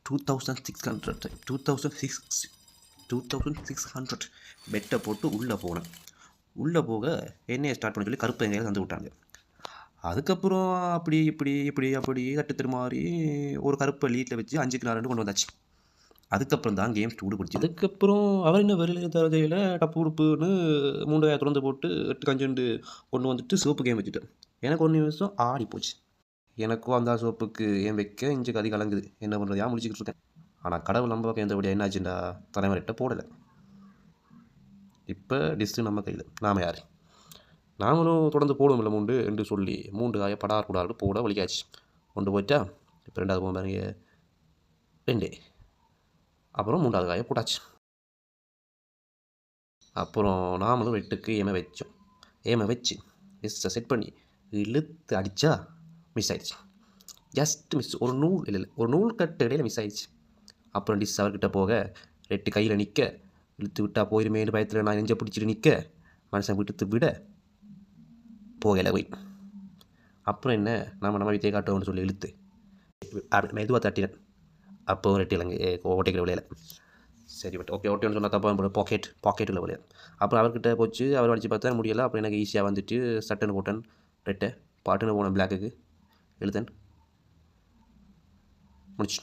2600 2600 பெட்டை போட்டு உள்ளே போனேன். உள்ளே போக என்னையை ஸ்டார்ட் பண்ண சொல்லி கருப்பு எங்கேயாவது வந்து விட்டாங்க. அதுக்கப்புறம் அப்படி இப்படி இப்படி அப்படி தட்டு மாறி ஒரு கருப்பை லீட்டில் வச்சு 5க்கு 4 கொண்டு வந்தாச்சு. அதுக்கப்புறம் தான் கேம் சூடு பிடிச்சி. அதுக்கப்புறம் அவர் என்ன வெளியில் தரதையில் டப்பு உடுப்புன்னு 3000 திறந்து போட்டு 8 கஞ்சண்டு கொண்டு வந்துட்டு சோப்பு கேம் வச்சுட்டேன். எனக்கு 1 நிமிஷம் ஆடி போச்சு. எனக்கும் அந்த சோப்புக்கு ஏன் வைக்க இஞ்சி கதி கலங்குது. என்ன பண்ணுறது ஏன் முடிச்சுக்கிட்டு இருக்கேன். ஆனால் கடவுள் நம்ம பக்கம் எந்தபடியாக என்னாச்சுண்டா தலைமுறைகிட்ட போடலை. இப்போ டிஸ்ஸு நம்ம கையில், நாம் யார்? நாமளும் தொடர்ந்து போடுவோம் இல்லை மூண்டு என்று சொல்லி 3 காயை படார் கூடாது போட வலிக்காச்சு. கொண்டு போயிட்டா இப்போ 2வது போக பாருங்க 2. அப்புறம் 3வது காயை போட்டாச்சு. அப்புறம் நாமளும் 8க்கு வச்சோம். வச்சு மிஸ்ஸை செட் பண்ணி இழுத்து அடித்தா மிஸ் ஆயிடுச்சு. Just miss. ஒரு நூல் கட்டு இடையில் மிஸ் ஆயிடுச்சு. அப்புறம் டிஸ் அவர்கிட்ட போக 2 கையில் நிற்க, இழுத்து விட்டால் போயிருமேன்னு பயத்தில் நான் நெஞ்சை பிடிச்சிட்டு நிற்க, மனுஷன் விட்டு விட போகலை போய். அப்புறம் என்ன நம்ம வித்தையை காட்டுவோம்னு சொல்லி இழுத்து மெதுவாக தட்டினேன். அப்போ 2 இலங்கை ஓட்டைக்கிற விளையாட சரி பட் ஓகே ஓட்டேன்னு சொன்னால் தப்பாக பாக்கெட்டில் விளையாடு. அப்புறம் அவர்கிட்ட போச்சு. அவர் அடித்து பார்த்தா முடியலை. அப்புறம் எனக்கு ஈஸியாக வந்துட்டு சட்டுன்னு போட்டேன். 2 பாட்டுன்னு போனேன் பிளாக்குக்கு இழுத்தேன். முடிச்சு.